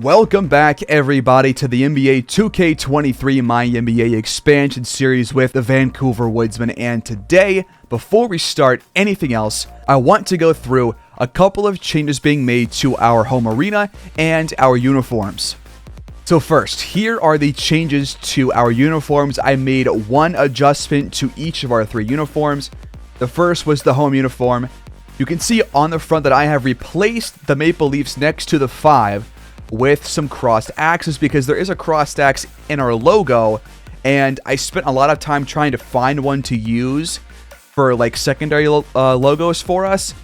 Welcome back, everybody, to the NBA 2K23 MyNBA Expansion series with the Vancouver Woodsmen. And today, before we start anything else, I want to go through a couple of changes being made to our home arena and our uniforms. So first, here are the changes to our uniforms. I made one adjustment to each of our three uniforms. The first was the home uniform. You can see on the front that I have replaced the Maple Leafs next to the 5 with some crossed axes because there is a crossed axe in our logo, and I spent a lot of time trying to find one to use for like secondary logos for us,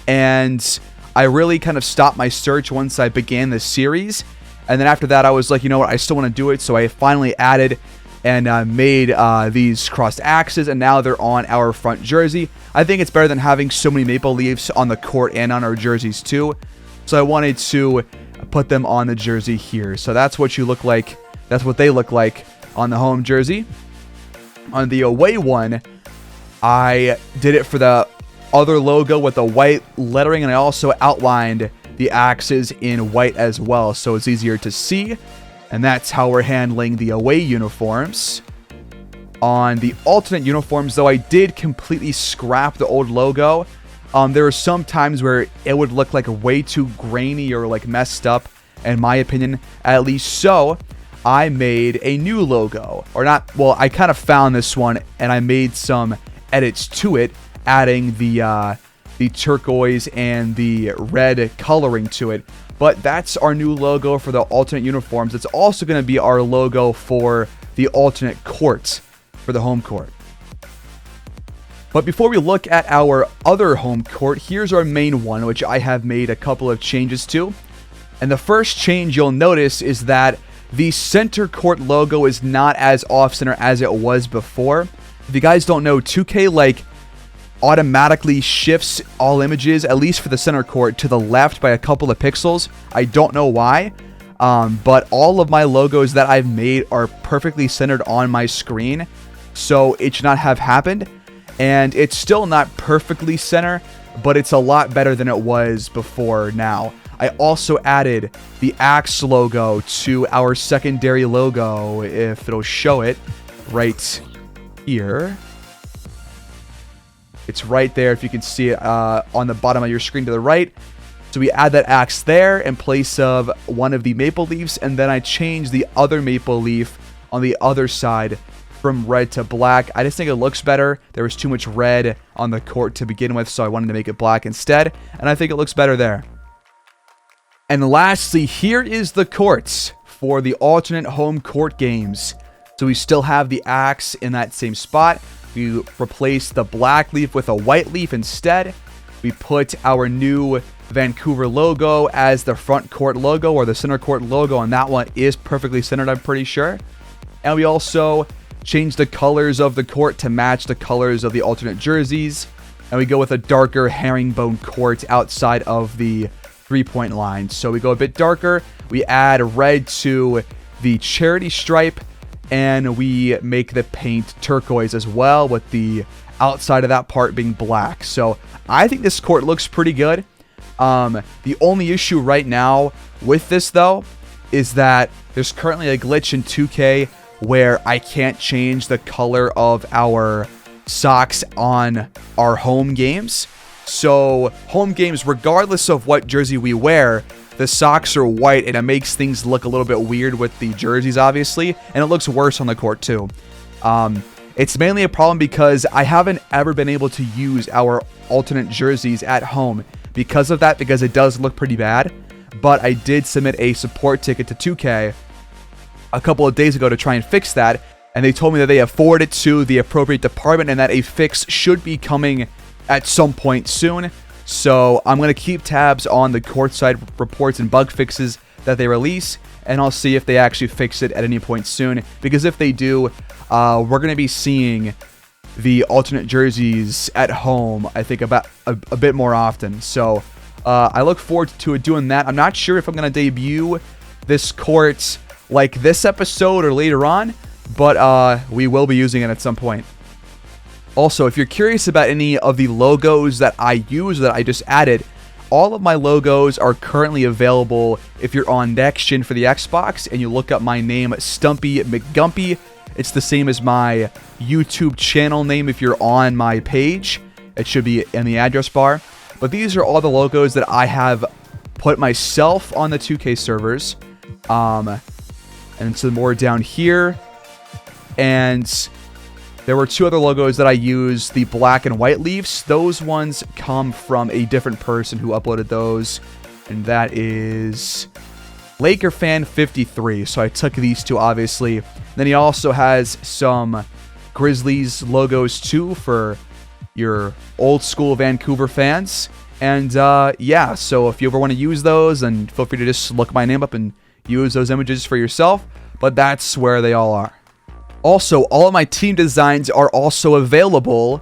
and I really kind of stopped my search once I began this series. And then after that I was like, you know what, I still want to do it, so I finally added and made these crossed axes, and now they're on our front jersey. I think it's better than having so many Maple Leafs on the court and on our jerseys too, so I wanted to put them on the jersey here. So that's what you look like. That's what they look like on the home jersey. On the away one, I did it for the other logo with the white lettering, and I also outlined the axes in white as well, so it's easier to see. And that's how we're handling the away uniforms. On the alternate uniforms, though, I did completely scrap the old logo. There were some times where it would look like way too grainy or like messed up, in my opinion, at least. So I made a new logo, or not. Well, I kind of found this one and I made some edits to it, adding the turquoise and the red coloring to it. But that's our new logo for the alternate uniforms. It's also going to be our logo for the alternate courts for the home court. But before we look at our other home court, here's our main one, which I have made a couple of changes to. And the first change you'll notice is that the center court logo is not as off-center as it was before. If you guys don't know, 2K automatically shifts all images, at least for the center court, to the left by a couple of pixels. I don't know why, but all of my logos that I've made are perfectly centered on my screen, so it should not have happened. And it's still not perfectly center, but it's a lot better than it was before now. I also added the axe logo to our secondary logo, if it'll show it right here. It's right there, if you can see it on the bottom of your screen to the right. So we add that axe there in place of one of the Maple Leafs, and then I changed the other Maple Leaf on the other side from red to black. I just think it looks better. There was too much red on the court to begin with, so I wanted to make it black instead, and I think it looks better there. And lastly, here is the courts for the alternate home court games. So we still have the axe in that same spot. We replaced the black leaf with a white leaf instead. We put our new Vancouver logo as the front court logo, or the center court logo, and that one is perfectly centered, I'm pretty sure. And we also changed the colors of the court to match the colors of the alternate jerseys, and we go with a darker herringbone court outside of the three-point line. So we go a bit darker, we add red to the charity stripe, and we make the paint turquoise as well, with the outside of that part being black. So I think this court looks pretty good. The only issue right now with this, though, is that there's currently a glitch in 2K where I can't change the color of our socks on our home games. So home games, regardless of what jersey we wear, the socks are white, and it makes things look a little bit weird with the jerseys, obviously, and it looks worse on the court too. It's mainly a problem because I haven't ever been able to use our alternate jerseys at home because of that, because it does look pretty bad. But I did submit a support ticket to 2K a couple of days ago to try and fix that, and they told me that they have forwarded it to the appropriate department and that a fix should be coming at some point soon. So I'm going to keep tabs on the courtside reports and bug fixes that they release, and I'll see if they actually fix it at any point soon, because if they do, we're going to be seeing the alternate jerseys at home, I think, about a bit more often. So I look forward to doing that. I'm not sure if I'm going to debut this court like this episode or later on, but we will be using it at some point. Also, if you're curious about any of the logos that I use that I just added, all of my logos are currently available if you're on Next Gen for the Xbox and you look up my name, Stumpy McGumpy. It's the same as my YouTube channel name if you're on my page. It should be in the address bar. But these are all the logos that I have put myself on the 2K servers. And some more down here. And there were two other logos that I used, the black and white leaves. Those ones come from a different person who uploaded those. And that is Laker Fan 53. So I took these two, obviously. Then he also has some Grizzlies logos too for your old school Vancouver fans. And yeah, so if you ever want to use those, then feel free to just look my name up and use those images for yourself. But that's where they all are. Also, all of my team designs are also available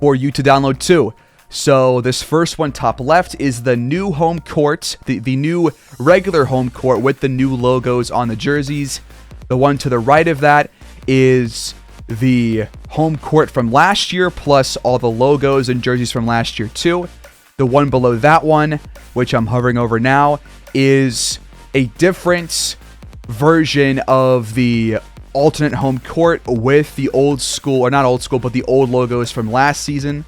for you to download too. So this first one, top left, is the new home court, the new regular home court with the new logos on the jerseys. The one to the right of that is the home court from last year, plus all the logos and jerseys from last year too. The one below that one, which I'm hovering over now, is a different version of the alternate home court with the old school, or not old school, but the old logos from last season.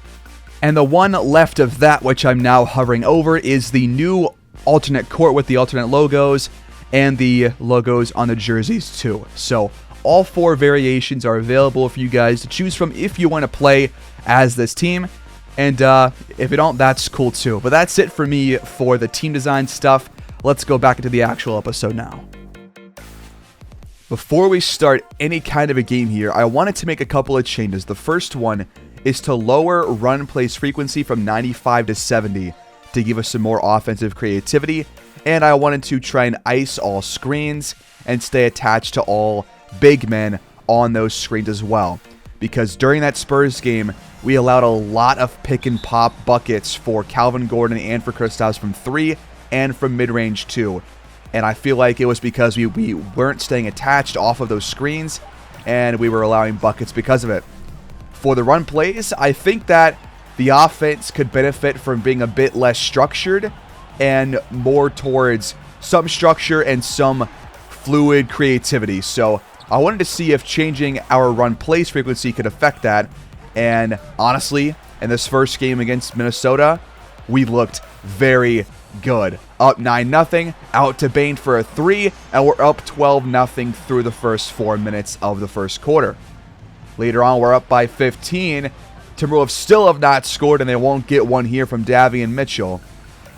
And the one left of that, which I'm now hovering over, is the new alternate court with the alternate logos and the logos on the jerseys too. So all four variations are available for you guys to choose from if you want to play as this team. And if you don't, that's cool too. But that's it for me for the team design stuff. Let's go back into the actual episode now. Before we start any kind of a game here, I wanted to make a couple of changes. The first one is to lower run place frequency from 95 to 70 to give us some more offensive creativity. And I wanted to try and ice all screens and stay attached to all big men on those screens as well. Because during that Spurs game, we allowed a lot of pick and pop buckets for Calvin Gordon and for Kristaps from 3 and from mid-range too. And I feel like it was because we weren't staying attached off of those screens, and we were allowing buckets because of it. For the run plays, I think that the offense could benefit from being a bit less structured and more towards some structure and some fluid creativity. So I wanted to see if changing our run plays frequency could affect that. And honestly, in this first game against Minnesota, we looked very good. Up 9-0, out to Bane for a 3, and we're up 12-0 through the first 4 minutes of the first quarter. Later on, we're up by 15. Timberwolves still have not scored, and they won't get one here from Davion Mitchell.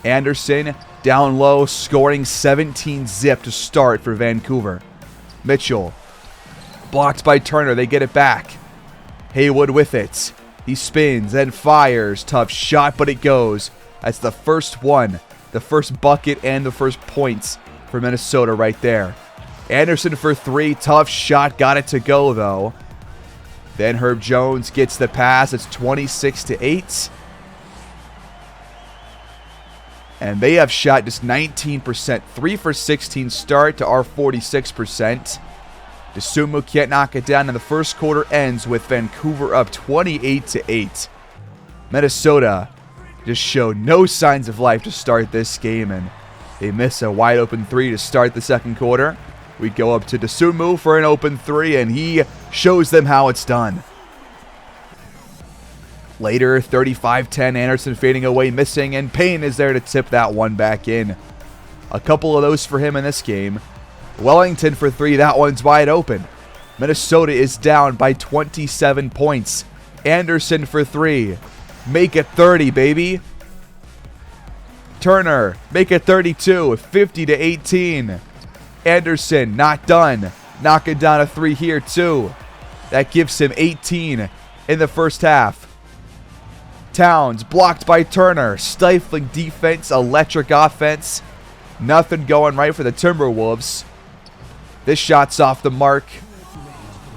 Anderson down low, scoring 17 zip to start for Vancouver. Mitchell blocked by Turner. They get it back. Haywood with it. He spins and fires. Tough shot, but it goes. That's the first one. The first bucket and the first points for Minnesota right there. Anderson for 3. Tough shot. Got it to go, though. Then Herb Jones gets the pass. It's 26-8. And they have shot just 19%. 3 for 16 start to our 46%. DeSumo can't knock it down, and the first quarter ends with Vancouver up 28-8. Minnesota just showed no signs of life to start this game, and they miss a wide open 3 to start the second quarter. We go up to DeSumo for an open 3, and he shows them how it's done. Later, 35-10, Anderson fading away, missing, and Payne is there to tip that one back in. A couple of those for him in this game. Wellington for 3, that one's wide open. Minnesota is down by 27 points. Anderson for 3. Make it 30, baby. Turner, make it 32, 50-18. Anderson, not done. Knocking down a 3 here, too. That gives him 18 in the first half. Towns, blocked by Turner. Stifling defense, electric offense. Nothing going right for the Timberwolves. This shot's off the mark.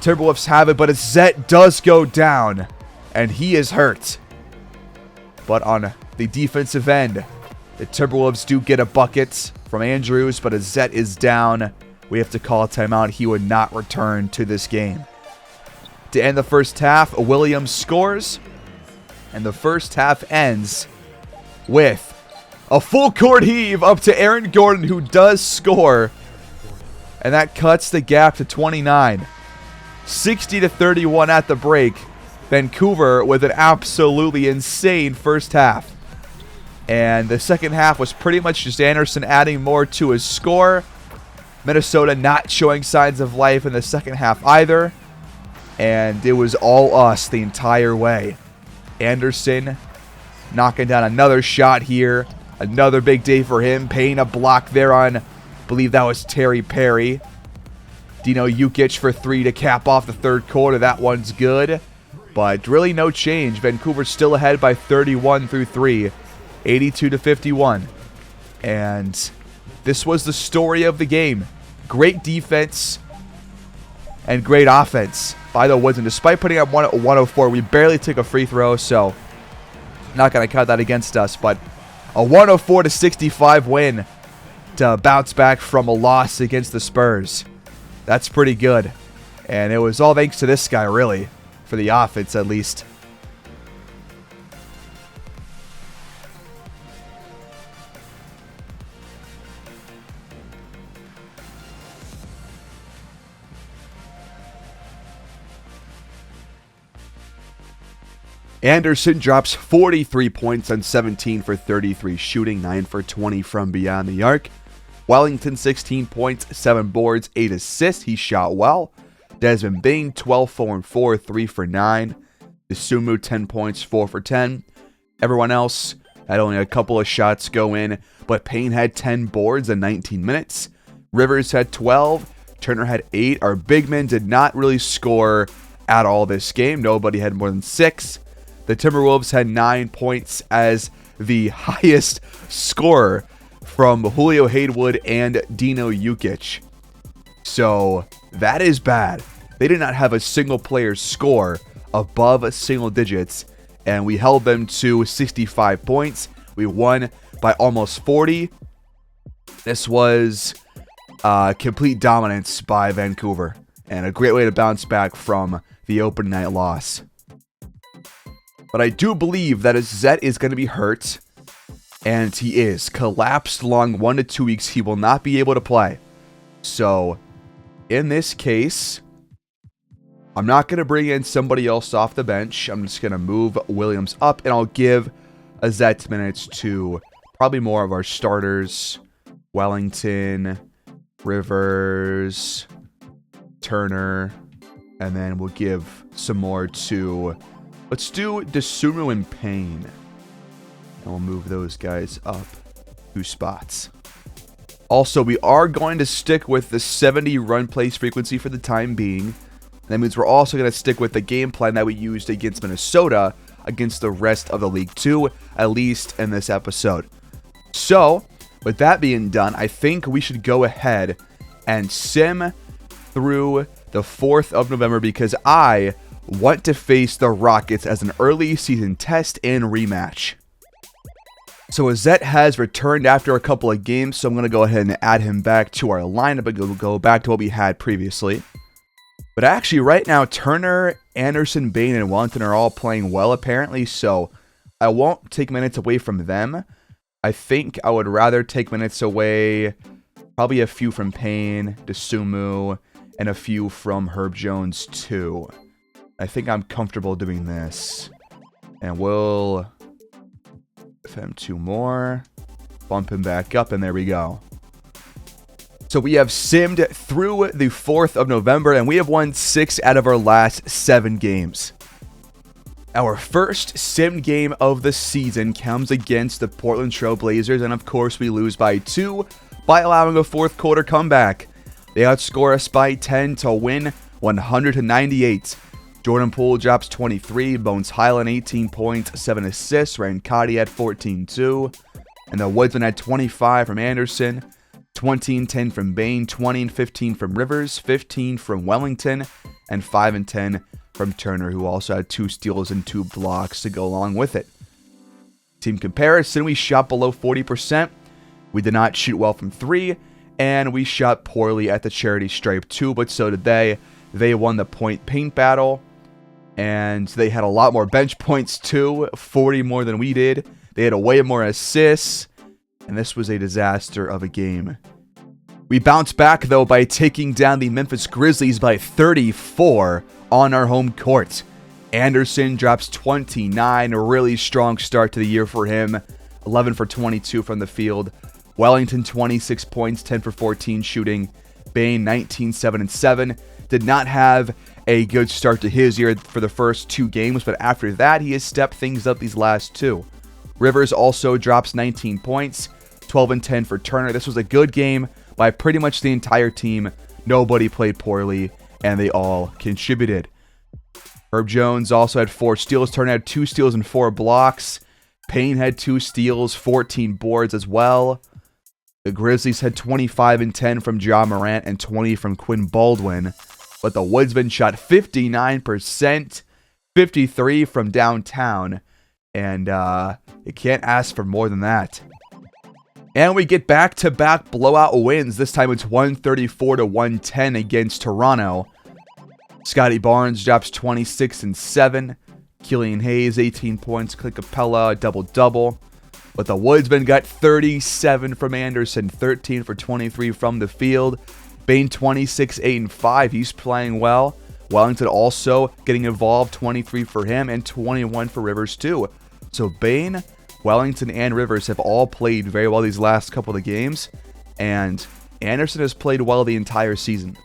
Timberwolves have it, but Zet does go down, and he is hurt. But on the defensive end, the Timberwolves do get a bucket from Andrews, but Zet is down. We have to call a timeout. He would not return to this game. To end the first half, Williams scores, and the first half ends with A full court heave up to Aaron Gordon, who does score. And that cuts the gap to 29. 60-31 at the break. Vancouver with an absolutely insane first half. And the second half was pretty much just Anderson adding more to his score. Minnesota not showing signs of life in the second half either. And it was all us the entire way. Anderson knocking down another shot here. Another big day for him. Paying a block there on, I believe that was Terry Perry. Dino Jukic for 3 to cap off the third quarter. That one's good. But really no change. Vancouver still ahead by 31 through 3. 82-51. And this was the story of the game. Great defense and great offense by the Woodsmen. Despite putting up 104, we barely took a free throw, so not going to count that against us. But a 104-65 win to bounce back from a loss against the Spurs. That's pretty good. And it was all thanks to this guy, really, for the offense at least. Anderson drops 43 points on 17 for 33 shooting, 9 for 20 from beyond the arc. Wellington 16 points, 7 boards, 8 assists. He shot well. Desmond Bing 12 4 4, 3 for 9. Isumu 10 points, 4 for 10. Everyone else had only a couple of shots go in, but Payne had 10 boards in 19 minutes. Rivers had 12. Turner had 8. Our big men did not really score at all this game. Nobody had more than 6. The Timberwolves had 9 points as the highest scorer from Julio Haywood and Dino Jukic. So that is bad. They did not have a single player score above single digits, and we held them to 65 points. We won by almost 40. This was complete dominance by Vancouver, and a great way to bounce back from the opening night loss. But I do believe that Zet is going to be hurt, and he is. Collapsed long 1 to 2 weeks. He will not be able to play. So, in this case, I'm not going to bring in somebody else off the bench. I'm just going to move Williams up, and I'll give Zet minutes to probably more of our starters. Wellington, Rivers, Turner, and then we'll give some more to... Let's do Desumo and Payne. And we'll move those guys up 2 spots. Also, we are going to stick with the 70 run place frequency for the time being. That means we're also going to stick with the game plan that we used against Minnesota against the rest of the league too, at least in this episode. So, with that being done, I think we should go ahead and sim through the 4th of November because I want to face the Rockets as an early season test and rematch. So Azette has returned after a couple of games, so I'm going to go ahead and add him back to our lineup and go back to what we had previously. But actually right now, Turner, Anderson, Bain, and Wellington are all playing well apparently, so I won't take minutes away from them. I think I would rather take minutes away, probably a few from Payne, Desumu, and a few from Herb Jones too. I think I'm comfortable doing this. And we'll give him 2 more. Bump him back up, and there we go. So we have simmed through the 4th of November, and we have won 6 out of our last 7 games. Our first simmed game of the season comes against the Portland Trail Blazers, and of course we lose by 2 by allowing a 4th quarter comeback. They outscore us by 10 to win 100-98. Jordan Poole drops 23, Bones Highland 18 points, 7 assists, Ryan Cotty had 14-2, and the Woodsmen had 25 from Anderson, 20 and 10 from Bain, 20 and 15 from Rivers, 15 from Wellington, and 5 and 10 from Turner, who also had 2 steals and 2 blocks to go along with it. Team comparison, we shot below 40%, we did not shoot well from 3, and we shot poorly at the charity stripe too, but so did they. They won the point paint battle. And they had a lot more bench points too, 40 more than we did. They had a way more assists. and this was a disaster of a game. We bounced back, though, by taking down the Memphis Grizzlies by 34 on our home court. Anderson drops 29, a really strong start to the year for him. 11 for 22 from the field. Wellington, 26 points, 10 for 14 shooting. Bane, 19, 7 and 7. Did not have a good start to his year for the first 2 games, but after that, he has stepped things up these last 2. Rivers also drops 19 points, 12 and 10 for Turner. This was a good game by pretty much the entire team. Nobody played poorly, and they all contributed. Herb Jones also had 4 steals. Turner had 2 steals and 4 blocks. Payne had 2 steals, 14 boards as well. The Grizzlies had 25 and 10 from Ja Morant and 20 from Quinn Baldwin. But the Woodsmen shot 59%, 53 from downtown. And you can't ask for more than that. And we get back-to-back blowout wins. This time it's 134-110 against Toronto. Scotty Barnes drops 26 and 7. Killian Hayes, 18 points. Clint Capella, a double-double. But the Woodsmen got 37 from Anderson, 13 for 23 from the field. Bane, 26, 8 and 5. He's playing well. Wellington also getting involved, 23 for him and 21 for Rivers too. So Bane, Wellington, and Rivers have all played very well these last couple of games. And Anderson has played well the entire season.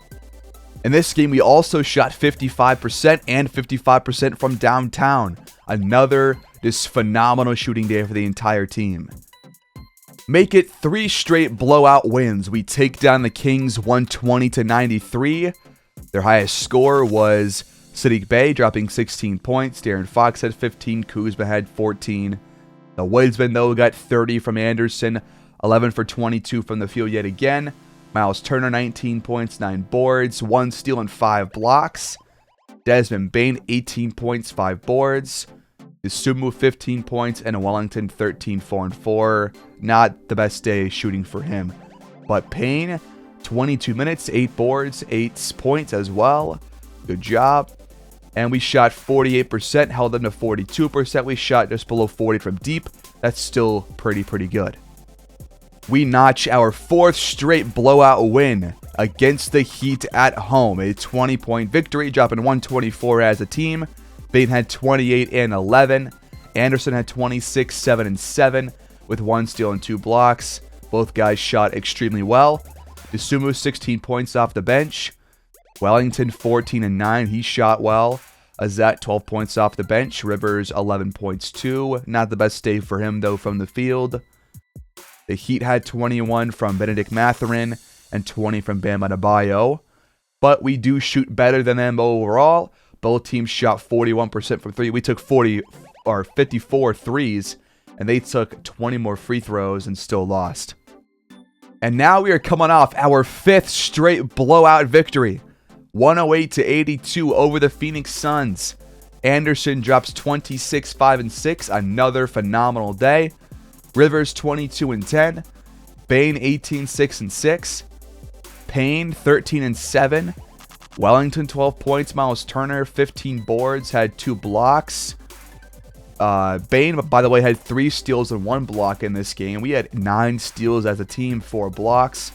In this game, we also shot 55% and 55% from downtown. Another just phenomenal shooting day for the entire team. Make it 3 straight blowout wins. We take down the Kings 120-93. Their highest score was Sadiq Bey dropping 16 points. Darren Fox had 15. Kuzma had 14. The Woodsmen, though, got 30 from Anderson. 11 for 22 from the field yet again. Miles Turner, 19 points, 9 boards, 1 steal and 5 blocks. Desmond Bane, 18 points, 5 boards. Isumu, 15 points, and Wellington, 13, 4 and 4. Not the best day shooting for him. But Payne, 22 minutes, 8 boards, 8 points as well. Good job. And we shot 48%, held them to 42%. We shot just below 40 from deep. That's still pretty good. We notch our 4th straight blowout win against the Heat at home. A 20-point victory, dropping 124 as a team. Bane had 28 and 11. Anderson had 26, 7 and 7 with 1 steal and 2 blocks. Both guys shot extremely well. Isumu, 16 points off the bench. Wellington, 14 and 9. He shot well. Azat, 12 points off the bench. Rivers, 11 points too. Not the best day for him, though, from the field. The Heat had 21 from Benedict Mathurin and 20 from Bam Adebayo. But we do shoot better than them overall. Both teams shot 41% from 3. We took 54 threes, and they took 20 more free throws and still lost. And now we are coming off our 5th straight blowout victory. 108-82 over the Phoenix Suns. Anderson drops 26, 5 and 6. Another phenomenal day. Rivers, 22 and 10. Bane, 18, 6 and 6. Payne, 13 and 7. Wellington, 12 points. Miles Turner, 15 boards, had 2 blocks. Bane, by the way, had 3 steals and 1 block in this game. We had 9 steals as a team, 4 blocks.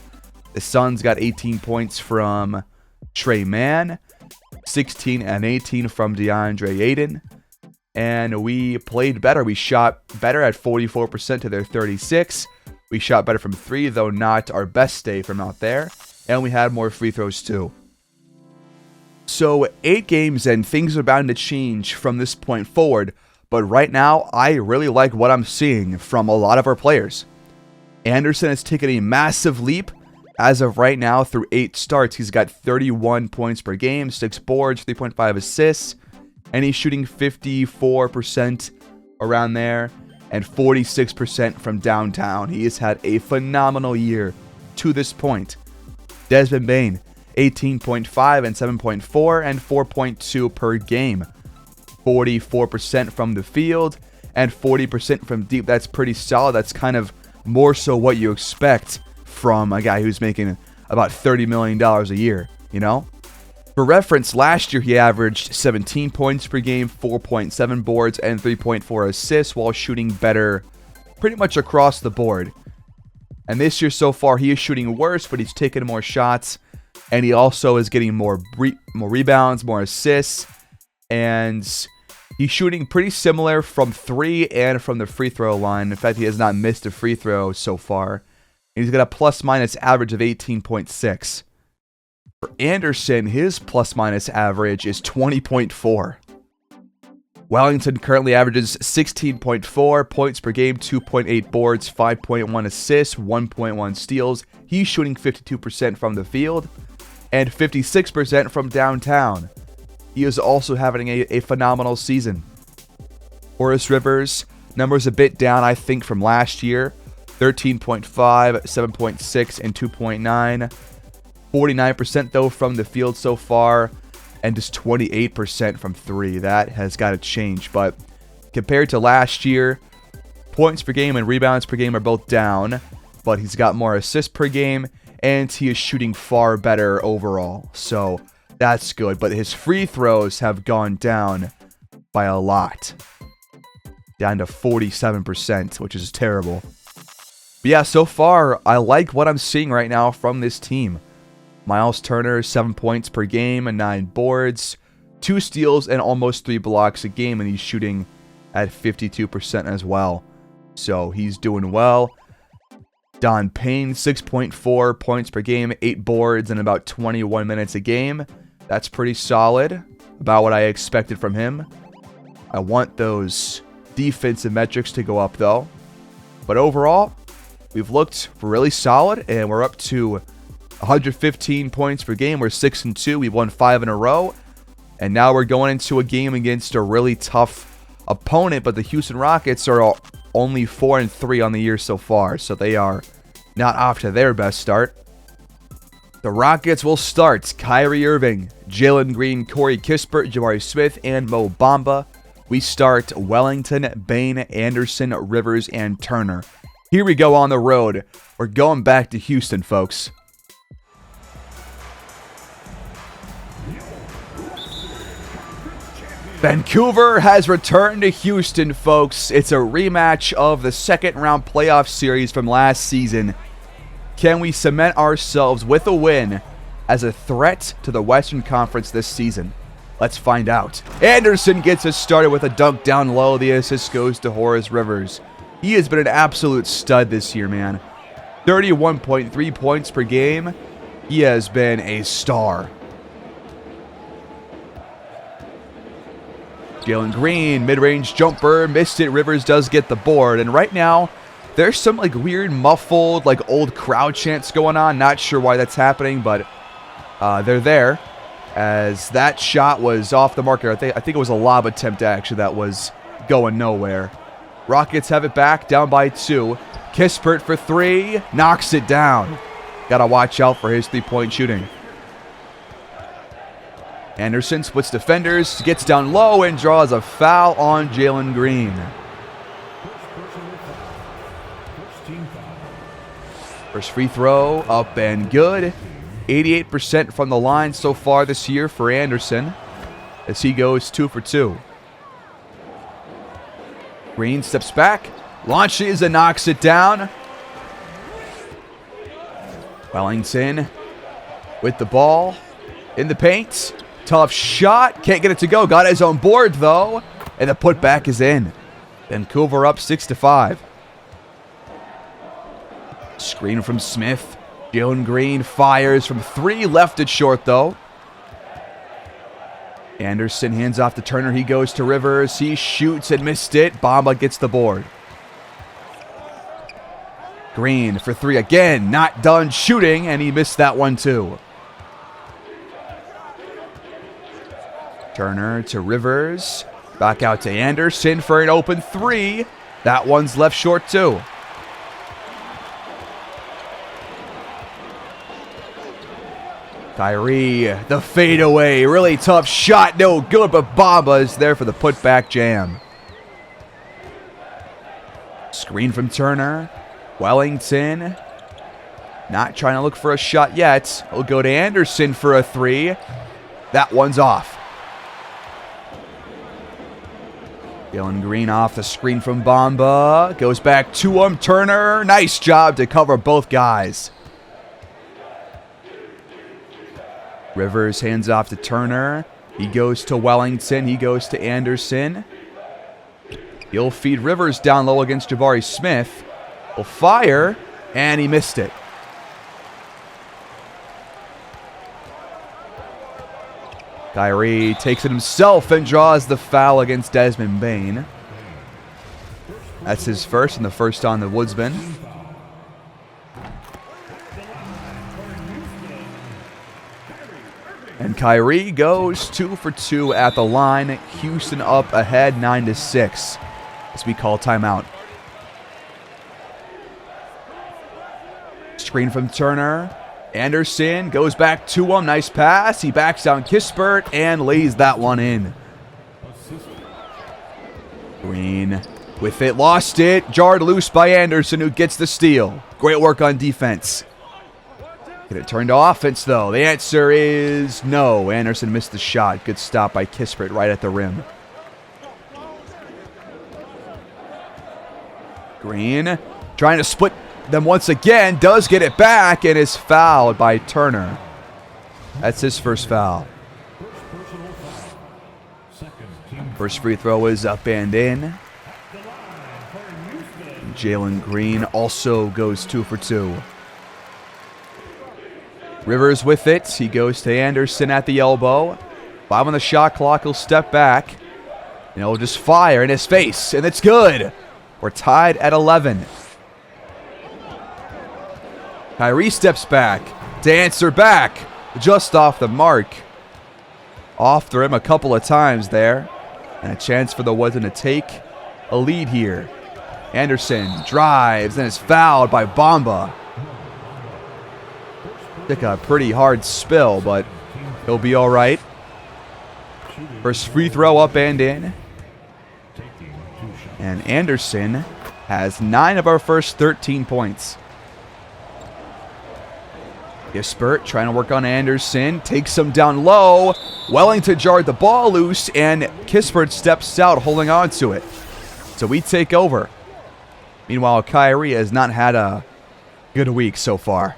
The Suns got 18 points from Trey Mann, 16 and 18 from DeAndre Ayton. And we played better. We shot better at 44% to their 36. We shot better from 3, though not our best day from out there. And we had more free throws too. So 8 games and things are bound to change from this point forward. But right now, I really like what I'm seeing from a lot of our players. Anderson has taken a massive leap. As of right now, through 8 starts, he's got 31 points per game, 6 boards, 3.5 assists. And he's shooting 54% around there and 46% from downtown. He has had a phenomenal year to this point. Desmond Bane, 18.5 and 7.4 and 4.2 per game. 44% from the field and 40% from deep. That's pretty solid. That's kind of more so what you expect from a guy who's making about $30 million a year, you know? For reference, last year he averaged 17 points per game, 4.7 boards, and 3.4 assists while shooting better pretty much across the board. And this year so far, he is shooting worse, but he's taking more shots. And he also is getting more rebounds, more assists. And he's shooting pretty similar from 3 and from the free throw line. In fact, he has not missed a free throw so far. And he's got a plus-minus average of 18.6. For Anderson, his plus-minus average is 20.4. Wellington currently averages 16.4 points per game, 2.8 boards, 5.1 assists, 1.1 steals. He's shooting 52% from the field and 56% from downtown. He is also having a phenomenal season. Horace Rivers, numbers a bit down, I think, from last year. 13.5, 7.6, and 2.9. 49% though from the field so far, and just 28% from 3. That has got to change. But compared to last year, points per game and rebounds per game are both down, but he's got more assists per game, and he is shooting far better overall. So that's good. But his free throws have gone down by a lot. Down to 47%, which is terrible. But yeah, so far, I like what I'm seeing right now from this team. Miles Turner, 7 points per game and 9 boards, 2 steals and almost 3 blocks a game, and he's shooting at 52% as well. So he's doing well. Don Payne, 6.4 points per game, 8 boards, and about 21 minutes a game. That's pretty solid, about what I expected from him. I want those defensive metrics to go up, though. But overall, we've looked really solid, and we're up to 115 points per game. We're 6-2. We've won 5 in a row. And now we're going into a game against a really tough opponent, but the Houston Rockets are only 4-3 on the year so far, so they are not off to their best start. The Rockets will start Kyrie Irving, Jalen Green, Corey Kispert, Jabari Smith, and Mo Bamba. We start Wellington, Bain, Anderson, Rivers, and Turner. Here we go on the road. We're going back to Houston, folks. Vancouver has returned to Houston, folks. It's a rematch of the second-round playoff series from last season. Can we cement ourselves with a win as a threat to the Western Conference this season? Let's find out. Anderson gets us started with a dunk down low. The assist goes to Horace Rivers. He has been an absolute stud this year, man. 31.3 points per game. He has been a star. Jalen Green, mid-range jumper, missed it. Rivers does get the board. And right now, there's some weird muffled, old crowd chants going on. Not sure why that's happening, but they're there. As that shot was off the marker. I think it was a lob attempt, actually, that was going nowhere. Rockets have it back, down by 2. Kispert for 3, knocks it down. Gotta watch out for his three-point shooting. Anderson splits defenders, gets down low, and draws a foul on Jalen Green. First free throw, up and good. 88% from the line so far this year for Anderson, as he goes 2 for 2. Green steps back, launches and knocks it down. Wellington with the ball in the paint. Tough shot. Can't get it to go. Got his own board, though. And the putback is in. Vancouver up 6-5. Screen from Smith. Jalen Green fires from 3. Left it short, though. Anderson hands off to Turner. He goes to Rivers. He shoots and missed it. Bamba gets the board. Green for 3 again. Not done shooting, and he missed that one, too. Turner to Rivers. Back out to Anderson for an open 3. That one's left short too. Kyrie, the fadeaway. Really tough shot. No good, but Bamba is there for the putback jam. Screen from Turner. Wellington. Not trying to look for a shot yet. He'll go to Anderson for a 3. That one's off. Jalen Green off the screen from Bamba. Goes back to him. Turner. Nice job to cover both guys. Rivers hands off to Turner. He goes to Wellington. He goes to Anderson. He'll feed Rivers down low against Jabari Smith. Will fire, and he missed it. Kyrie takes it himself and draws the foul against Desmond Bane. That's his first, and the first on the Woodsmen. And Kyrie goes 2 for 2 at the line. Houston up ahead 9-6 as we call timeout. Screen from Turner. Anderson goes back to him. Nice pass. He backs down Kispert and lays that one in. Green with it. Lost it. Jarred loose by Anderson, who gets the steal. Great work on defense. Get it turned to offense, though. The answer is no. Anderson missed the shot. Good stop by Kispert right at the rim. Green trying to split them once again, does get it back, and is fouled by Turner. That's his first foul. First free throw is up and in. Jalen Green also goes 2 for 2. Rivers with it. He goes to Anderson at the elbow. 5 on the shot clock. He'll step back. And he'll just fire in his face, and it's good. We're tied at 11. Kyrie steps back to answer back, just off the mark. Off the rim a couple of times there. And a chance for the Woodsmen to take a lead here. Anderson drives and is fouled by Bamba. Took a pretty hard spill, but he'll be all right. First free throw up and in. And Anderson has 9 of our first 13 points. Kispert trying to work on Anderson. Takes him down low. Wellington jarred the ball loose, and Kispert steps out holding on to it. So we take over. Meanwhile, Kyrie has not had a good week so far.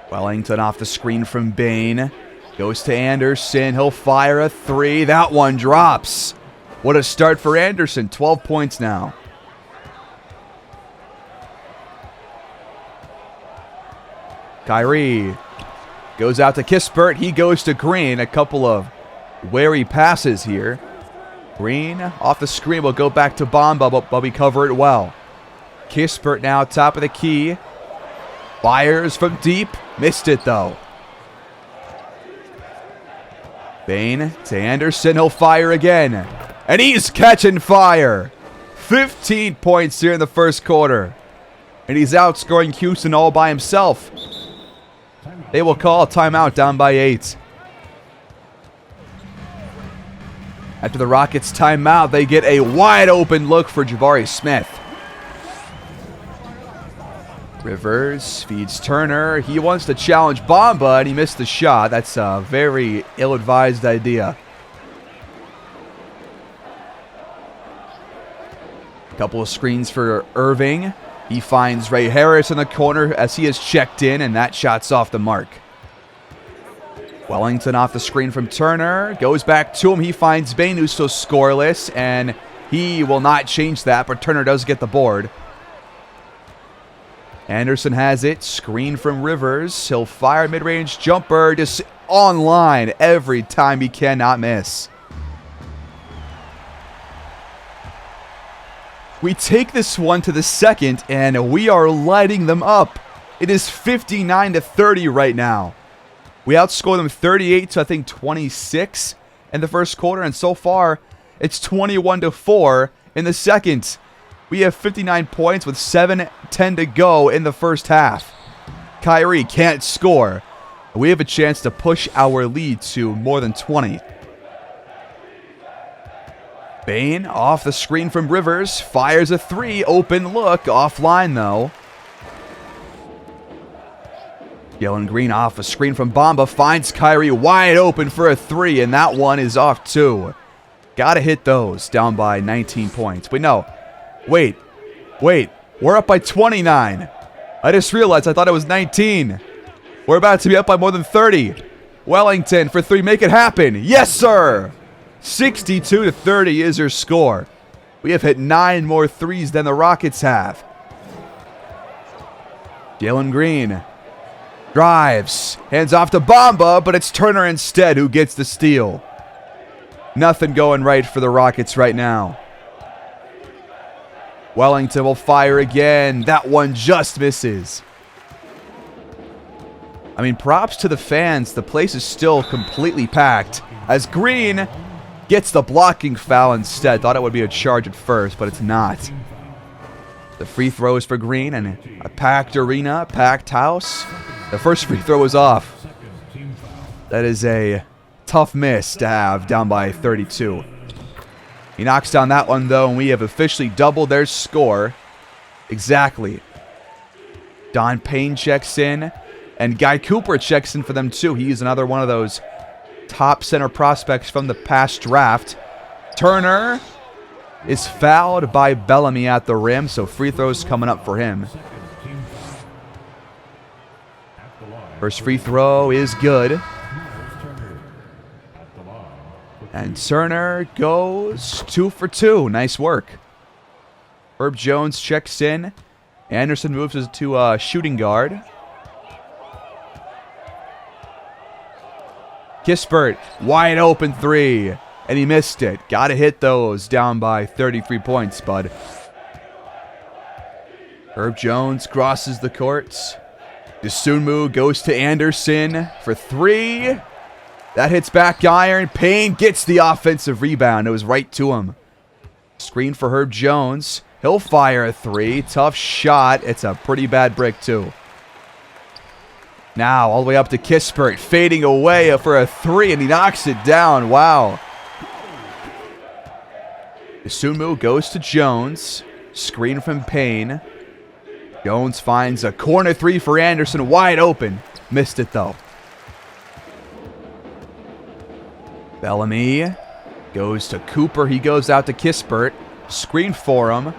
Wellington off the screen from Bane. Goes to Anderson. He'll fire a 3. That one drops. What a start for Anderson. 12 points now. Kyrie goes out to Kispert. He goes to Green. A couple of wary passes here. Green off the screen will go back to Bamba, but we cover it well. Kispert now top of the key. Fires from deep. Missed it though. Bane to Anderson. He'll fire again. And he's catching fire. 15 points here in the first quarter. And he's outscoring Houston all by himself. They will call a timeout down by 8. After the Rockets' timeout, they get a wide open look for Jabari Smith. Rivers feeds Turner. He wants to challenge Bamba, and he missed the shot. That's a very ill-advised idea. Couple of screens for Irving. He finds Ray Harris in the corner as he is checked in, and that shot's off the mark. Wellington off the screen from Turner. Goes back to him. He finds Bane, who's still scoreless, and he will not change that, but Turner does get the board. Anderson has it. Screen from Rivers. He'll fire mid-range jumper. Just online every time. He cannot miss. We take this one to the second, and we are lighting them up. It is 59-30 right now. We outscore them 38 to, I think, 26 in the first quarter, and so far, it's 21-4 in the second. We have 59 points with 7:10 to go in the first half. Kyrie can't score. We have a chance to push our lead to more than 20. Bane off the screen from Rivers. Fires a 3. Open look. Offline, though. Jalen Green off a screen from Bamba. Finds Kyrie wide open for a 3, and that one is off too. Gotta hit those. Down by 19 points. Wait, no. Wait. We're up by 29. I just realized I thought it was 19. We're about to be up by more than 30. Wellington for 3. Make it happen. Yes, sir. 62-30 is your score. We have hit 9 more threes than the Rockets have. Jalen Green drives. Hands off to Bamba, but it's Turner instead who gets the steal. Nothing going right for the Rockets right now. Wellington will fire again. That one just misses. I mean, props to the fans. The place is still completely packed. As Green gets the blocking foul instead. Thought it would be a charge at first, but it's not. The free throws for Green and a packed arena, packed house. The first free throw was off. That is a tough miss to have, down by 32. He knocks down that one, though, and we have officially doubled their score. Exactly. Don Payne checks in, and Guy Cooper checks in for them, too. He's another one of those top center prospects from the past draft. Turner is fouled by Bellamy at the rim, so free throws coming up for him. First free throw is good. And Turner goes 2 for 2. Nice work. Herb Jones checks in. Anderson moves to shooting guard. Kispert, wide open 3. And he missed it. Gotta hit those. Down by 33 points, bud. Herb Jones crosses the courts. Dosunmu goes to Anderson for 3. That hits back iron. Payne gets the offensive rebound. It was right to him. Screen for Herb Jones. He'll fire a 3. Tough shot. It's a pretty bad break, too. Now, all the way up to Kispert. Fading away for a 3, and he knocks it down. Wow. Dosunmu goes to Jones. Screen from Payne. Jones finds a corner 3 for Anderson. Wide open. Missed it, though. Bellamy goes to Cooper. He goes out to Kispert. Screen for him.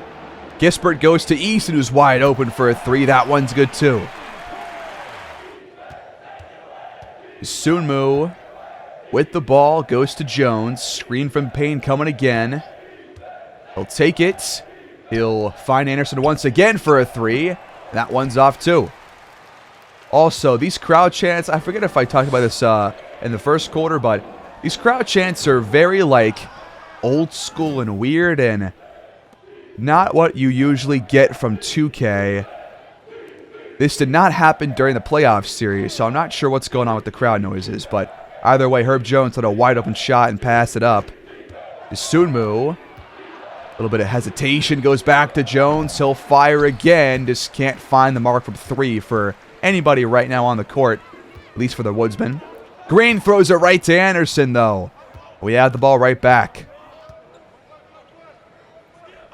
Kispert goes to Easton, who's wide open for a 3. That one's good, too. Dosunmu with the ball goes to Jones. Screen from Payne coming again. He'll take it. He'll find Anderson once again for a 3. That one's off, too. Also, these crowd chants, I forget if I talked about this in the first quarter, but these crowd chants are very, old school and weird and not what you usually get from 2K. This did not happen during the playoff series, so I'm not sure what's going on with the crowd noises, but either way, Herb Jones had a wide open shot and passed it up. Dosunmu, a little bit of hesitation, goes back to Jones. He'll fire again, just can't find the mark from 3 for anybody right now on the court, at least for the Woodsmen. Green throws it right to Anderson, though. We have the ball right back.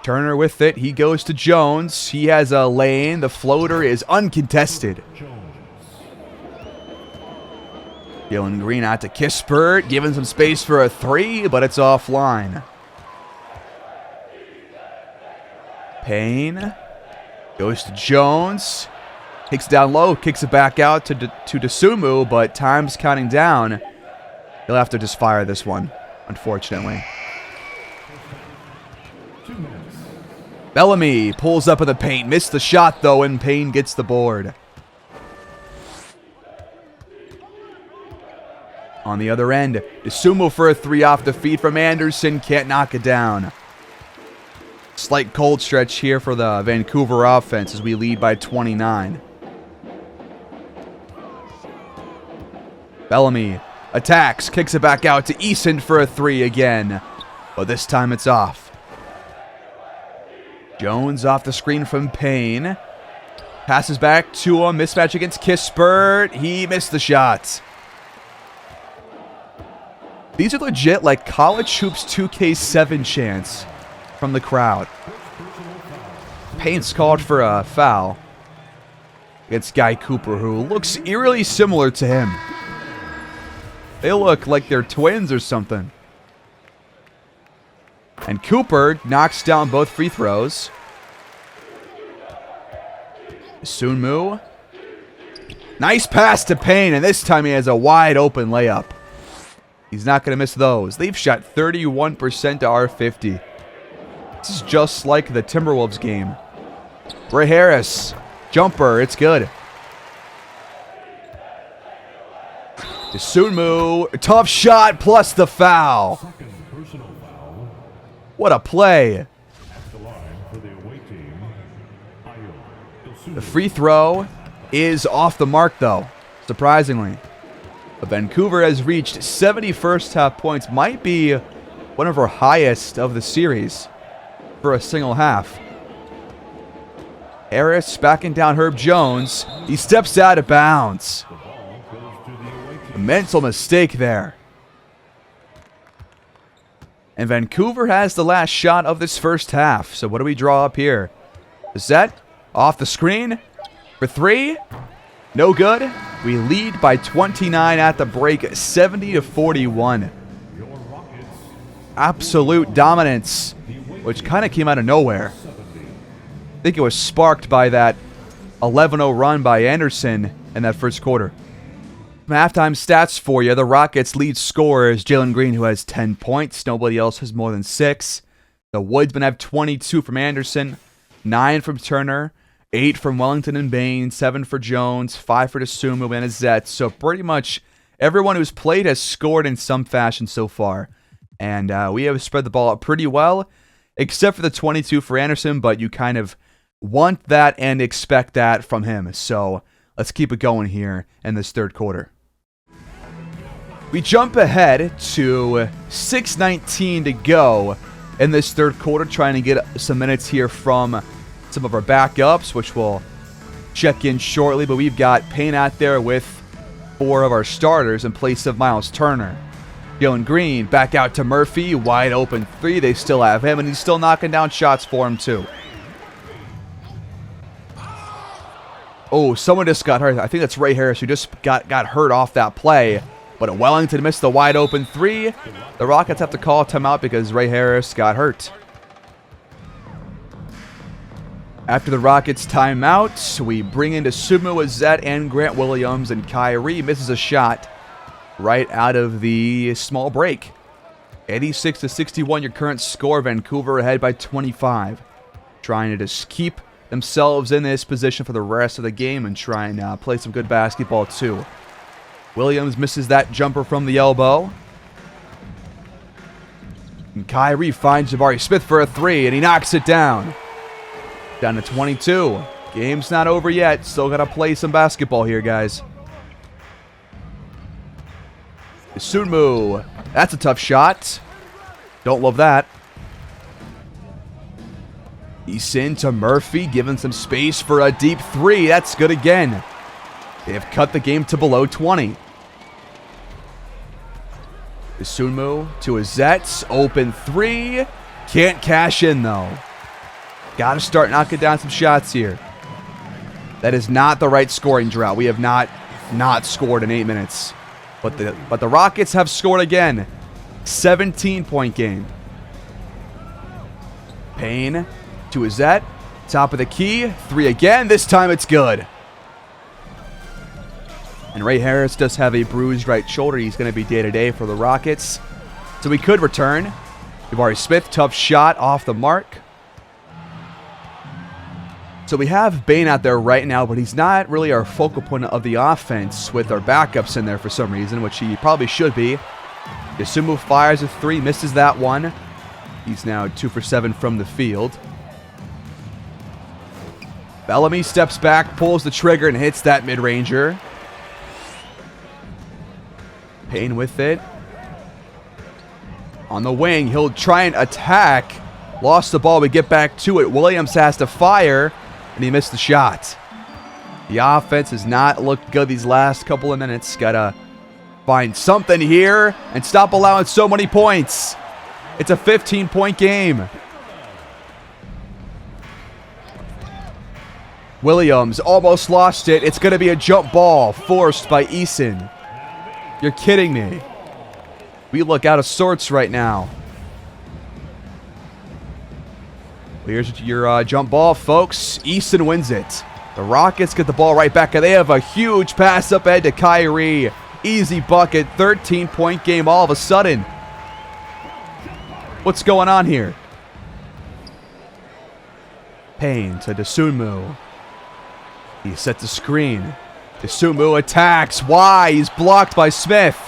Turner with it. He goes to Jones. He has a lane. The floater is uncontested. Jalen Green out to Kispert. Giving some space for a 3, but it's offline. Payne goes to Jones. Kicks it down low. Kicks it back out to Dosunmu, but time's counting down. He'll have to just fire this one, unfortunately. Bellamy pulls up in the paint. Missed the shot, though, and Payne gets the board. On the other end, Dosunmu for a 3 off the feed from Anderson. Can't knock it down. Slight cold stretch here for the Vancouver offense as we lead by 29. Bellamy attacks, kicks it back out to Easton for a 3 again. But this time it's off. Jones off the screen from Payne. Passes back to him. Mismatch against Kispert. He missed the shot. These are legit College Hoops 2K7 chants from the crowd. Payne's called for a foul against Guy Cooper, who looks eerily similar to him. They look like they're twins or something. And Cooper knocks down both free throws. Sunmu. Nice pass to Payne, and this time he has a wide open layup. He's not going to miss those. They've shot 31% to our 50. This is just like the Timberwolves game. Ray Harris. Jumper. It's good. Sunmu. Tough shot plus the foul. What a play. The free throw is off the mark, though, surprisingly. But Vancouver has reached 70 first-half points. Might be one of our highest of the series for a single half. Harris backing down Herb Jones. He steps out of bounds. A mental mistake there. And Vancouver has the last shot of this first half. So what do we draw up here? Set off the screen for three. No good. We lead by 29 at the break, 70-41. Absolute dominance, which kind of came out of nowhere. I think it was sparked by that 11-0 run by Anderson in that first quarter. Halftime stats for you. The Rockets' lead scorer is Jalen Green, who has 10 points. Nobody else has more than 6. The Woodsmen have 22 from Anderson, 9 from Turner, 8 from Wellington and Bain, 7 for Jones, 5 for Dosunmu and Azette. So pretty much everyone who's played has scored in some fashion so far. And we have spread the ball out pretty well, except for the 22 for Anderson, but you kind of want that and expect that from him. So let's keep it going here in this third quarter. We jump ahead to 6:19 to go in this third quarter, trying to get some minutes here from some of our backups, which we'll check in shortly. But we've got Payne out there with 4 of our starters in place of Miles Turner. Jalen Green back out to Murphy, wide open 3. They still have him, and he's still knocking down shots for him too. Oh, someone just got hurt. I think that's Ray Harris who just got hurt off that play. But Wellington missed the wide open 3. The Rockets have to call a timeout because Ray Harris got hurt. After the Rockets timeout, we bring in Dosunmu, Azette, and Grant Williams, and Kyrie misses a shot right out of the small break. 86-61, your current score. Vancouver ahead by 25. Trying to just keep themselves in this position for the rest of the game and try and play some good basketball too. Williams misses that jumper from the elbow. And Kyrie finds Jabari Smith for a 3, and he knocks it down. Down to 22. Game's not over yet. Still got to play some basketball here, guys. Sunmu. That's a tough shot. Don't love that. Eason to Murphy, giving some space for a deep 3. That's good again. They have cut the game to below 20. Sunmu to Azette. Open 3. Can't cash in, though. Got to start knocking down some shots here. That is not the right scoring drought. We have not scored in 8 minutes. But the Rockets have scored again. 17-point game. Payne to Azette. Top of the key. 3 again. This time it's good. And Ray Harris does have a bruised right shoulder. He's going to be day-to-day for the Rockets. So we could return. Jabari Smith, tough shot off the mark. So we have Bain out there right now, but he's not really our focal point of the offense with our backups in there for some reason, which he probably should be. Dosunmu fires a 3, misses that one. He's now 2 for 7 from the field. Bellamy steps back, pulls the trigger, and hits that mid-ranger. Payne with it. On the wing, he'll try and attack. Lost the ball, we get back to it. Williams has to fire, and he missed the shot. The offense has not looked good these last couple of minutes. Gotta find something here and stop allowing so many points. It's a 15-point game. Williams almost lost it. It's going to be a jump ball forced by Eason. You're kidding me. We look out of sorts right now. Here's your jump ball, folks. Easton wins it. The Rockets get the ball right back, and they have a huge pass up ahead to Kyrie. Easy bucket, 13-point game all of a sudden. What's going on here? Payne to Dosunmu. He sets a screen. Dosunmu attacks. Why? He's blocked by Smith.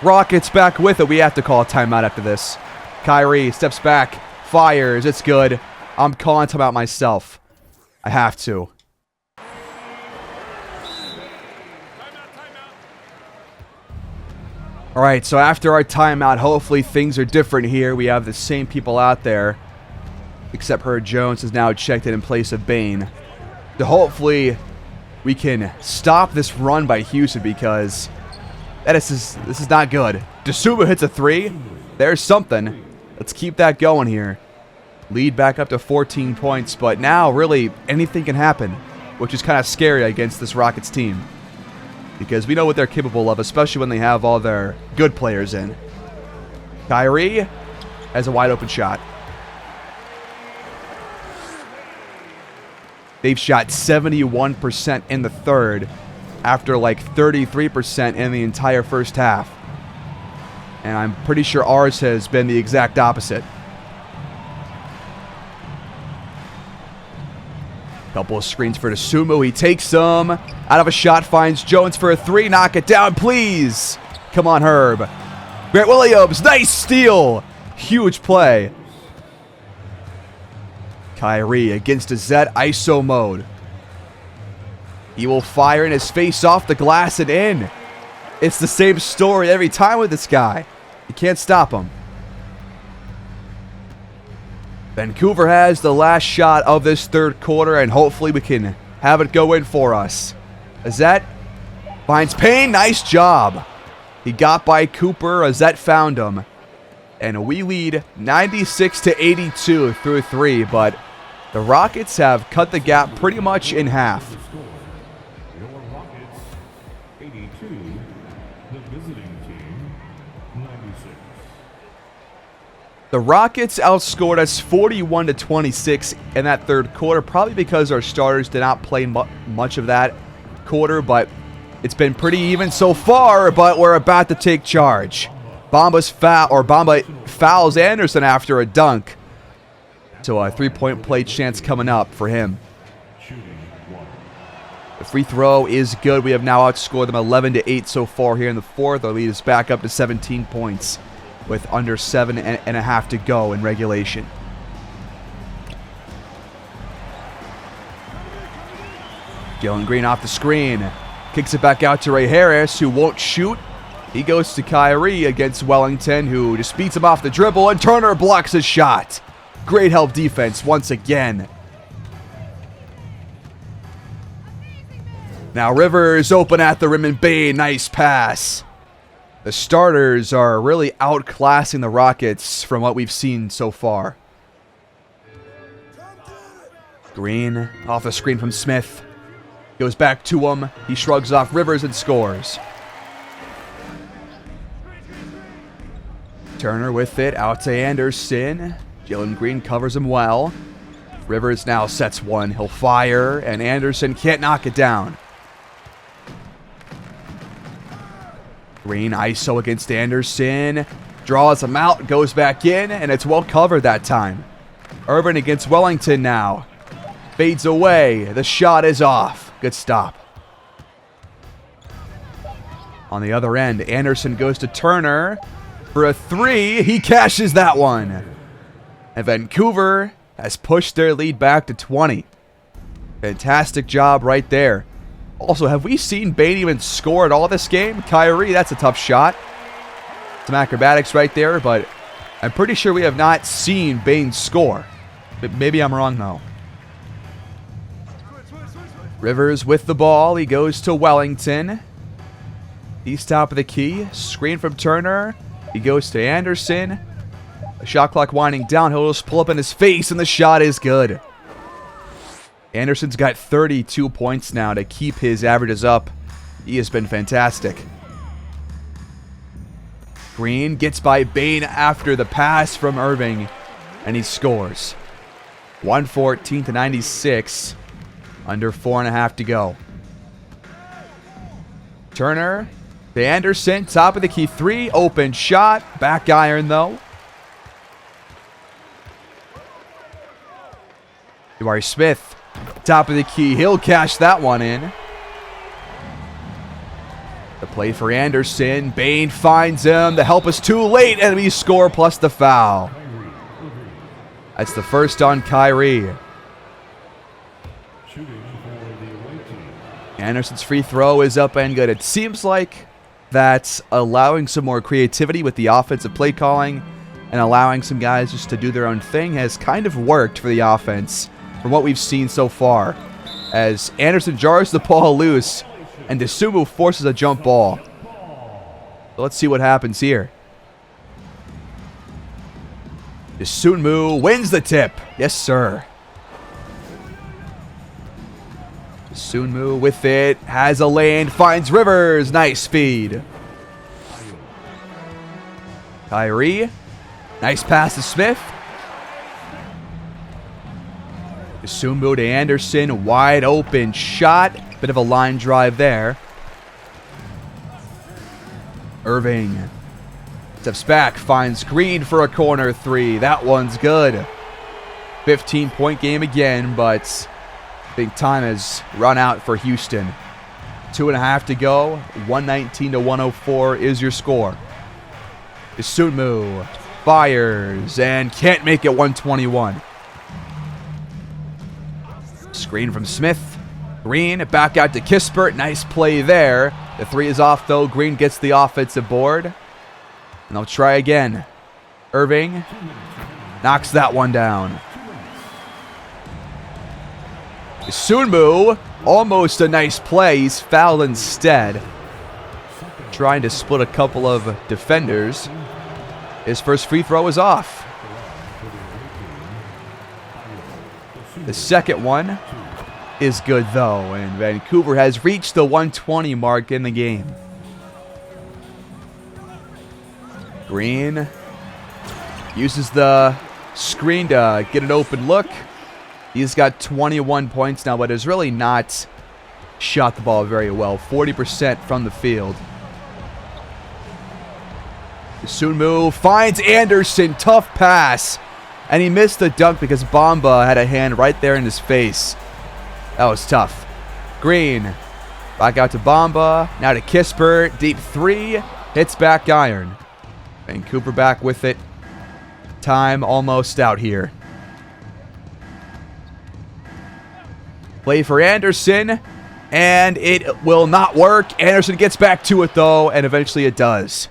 Rockets back with it. We have to call a timeout after this. Kyrie steps back, fires. It's good. I'm calling timeout myself. I have to. All right, so after our timeout, hopefully things are different here. We have the same people out there, except Herb Jones is now checked in place of Bane. So hopefully we can stop this run by Houston, because this is not good. Dosunmu hits a three. There's something. Let's keep that going here. Lead back up to 14 points, but now really anything can happen, which is kind of scary against this Rockets team, because we know what they're capable of, especially when they have all their good players in. Kyrie has a wide open shot. They've shot 71% in the third after like 33% in the entire first half. And I'm pretty sure ours has been the exact opposite. Couple of screens for Dosunmu. He takes them out of a shot, finds Jones for a three. Knock it down, please. Come on, Herb. Grant Williams, nice steal. Huge play. Kyrie against a Zet ISO mode. He will fire in his face off the glass and in. It's the same story every time with this guy. You can't stop him. Vancouver has the last shot of this third quarter, and hopefully we can have it go in for us. Azette finds Payne. Nice job. He got by Cooper. Azette found him. And we lead 96-82 through three, but the Rockets have cut the gap pretty much in half. The Rockets outscored us 41-26 in that third quarter, probably because our starters did not play much of that quarter, but it's been pretty even so far, but we're about to take charge. Bamba fouls Anderson after a dunk. So a three-point play chance coming up for him. The free throw is good. We have now outscored them 11-8 so far here in the fourth. Our lead is back up to 17 points with under 7.5 to go in regulation. Jalen Green off the screen. Kicks it back out to Ray Harris, who won't shoot. He goes to Kyrie against Wellington, who just beats him off the dribble, and Turner blocks his shot. Great help defense once again. Now Rivers open at the rim and Bay. Nice pass. The starters are really outclassing the Rockets from what we've seen so far. Green off the screen from Smith. Goes back to him. He shrugs off Rivers and scores. Turner with it out to Anderson. Jalen Green covers him well. Rivers now sets one. He'll fire, and Anderson can't knock it down. Green ISO against Anderson. Draws him out, goes back in, and it's well covered that time. Irvin against Wellington now. Fades away. The shot is off. Good stop. On the other end, Anderson goes to Turner for a three. He cashes that one. And Vancouver has pushed their lead back to 20. Fantastic job right there. Also, have we seen Bane even score at all this game? Kyrie, that's a tough shot. Some acrobatics right there, but I'm pretty sure we have not seen Bane score. But maybe I'm wrong, though. Rivers with the ball. He goes to Wellington. He's top of the key. Screen from Turner. He goes to Anderson. A shot clock winding down. He'll just pull up in his face, and the shot is good. Anderson's got 32 points now to keep his averages up. He has been fantastic. Green gets by Bane after the pass from Irving, and he scores. 114 to 96. Under 4.5 to go. Turner to Anderson. Top of the key 3. Open shot. Back iron though. Jabari Smith. Top of the key. He'll cash that one in. The play for Anderson. Bain finds him. The help is too late. And we score plus the foul. That's the first on Kyrie. Anderson's free throw is up and good. It seems like that's allowing some more creativity with the offensive play calling and allowing some guys just to do their own thing has kind of worked for the offense from what we've seen so far. As Anderson jars the ball loose and Dosunmu forces a jump ball. So let's see what happens here. Dosunmu wins the tip. Yes, sir. Dosunmu with it. Has a lane. Finds Rivers. Nice feed. Kyrie. Nice pass to Smith. Dosunmu to Anderson. Wide open shot. Bit of a line drive there. Irving steps back, finds Green for a corner 3. That one's good. 15-point game again, but I think time has run out for Houston. 2.5 to go. 119 to 104 is your score. Dosunmu fires and can't make it. 121. Screen from Smith. Green back out to Kispert. Nice play there. The 3 is off though. Green gets the offensive board. And they'll try again. Irving knocks that one down. Dosunmu, almost a nice play. He's fouled instead. Trying to split a couple of defenders. His first free throw is off. The second one is good though, and Vancouver has reached the 120 mark in the game. Green uses the screen to get an open look. He's got 21 points now, but has really not shot the ball very well. 40% from the field. Dosunmu finds Anderson. Tough pass. And he missed the dunk because Bamba had a hand right there in his face. That was tough. Green. Back out to Bamba. Now to Kispert. Deep 3. Hits back iron. Vancouver back with it. Time almost out here. Play for Anderson. And it will not work. Anderson gets back to it though. And eventually it does.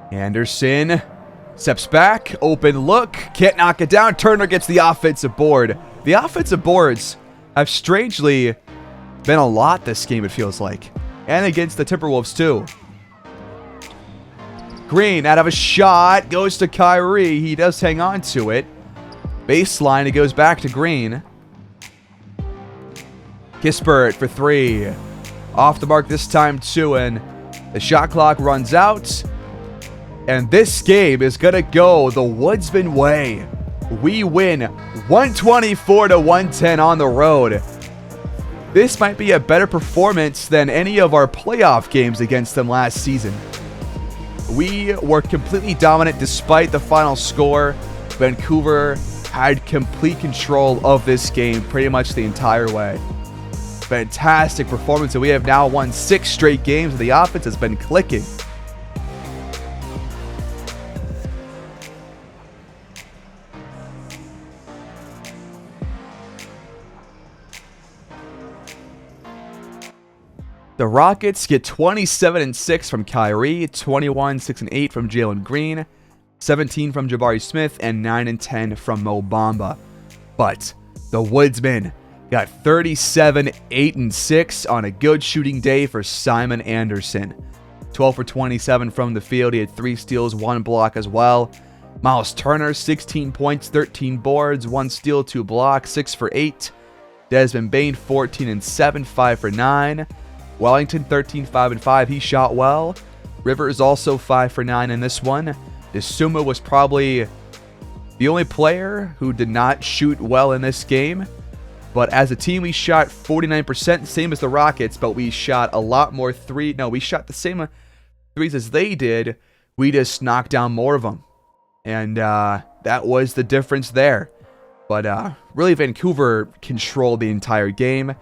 Anderson steps back. Open look. Can't knock it down. Turner gets the offensive board. The offensive boards have strangely been a lot this game, it feels like. And against the Timberwolves, too. Green out of a shot. Goes to Kyrie. He does hang on to it. Baseline. It goes back to Green. Kispert for 3. Off the mark this time, too. And the shot clock runs out. And this game is going to go the Woodsman way. We win 124 to 110 on the road. This might be a better performance than any of our playoff games against them last season. We were completely dominant despite the final score. Vancouver had complete control of this game pretty much the entire way. Fantastic performance, and we have now won 6 straight games, and the offense has been clicking. The Rockets get 27-6 from Kyrie, 21, 6-8 from Jalen Green, 17 from Jabari Smith, and 9-10 from Mo Bamba. But the Woodsmen got 37, 8-6 on a good shooting day for Simon Anderson. 12 for 27 from the field. He had 3 steals, 1 block as well. Miles Turner, 16 points, 13 boards, 1 steal, 2 blocks, 6 for 8. Desmond Bane, 14-7, 5 for 9. Wellington, 13, 5 and 5. He shot well. Rivers also 5 for 9 in this one. Desuma was probably the only player who did not shoot well in this game. But as a team, we shot 49%, same as the Rockets, but we shot a lot more we shot the same threes as they did. We just knocked down more of them. And that was the difference there. But really, Vancouver controlled the entire game.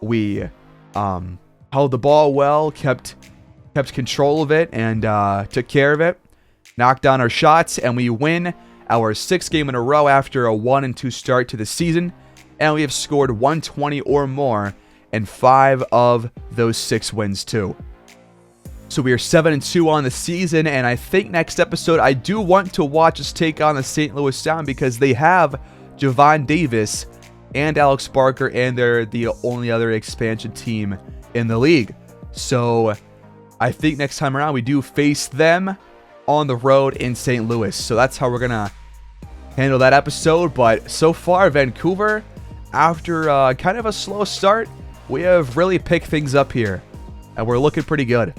We held the ball well, kept control of it, and took care of it. Knocked down our shots, and we win our 6th game in a row after a 1-2 start to the season. And we have scored 120 or more in 5 of those 6 wins too. So we are 7-2 on the season, and I think next episode I do want to watch us take on the St. Louis Sound because they have Javon Davis and Alex Barker, and they're the only other expansion team in the league. So I think next time around we do face them on the road in St. Louis. So that's how we're going to handle that episode. But so far, Vancouver, after kind of a slow start, we have really picked things up here, and we're looking pretty good.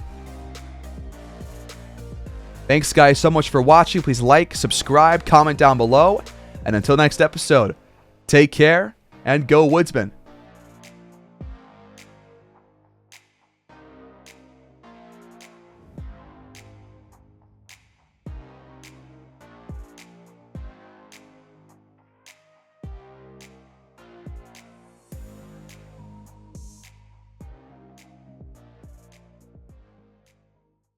Thanks, guys, so much for watching. Please like, subscribe, comment down below. And until next episode, take care and go Woodsmen.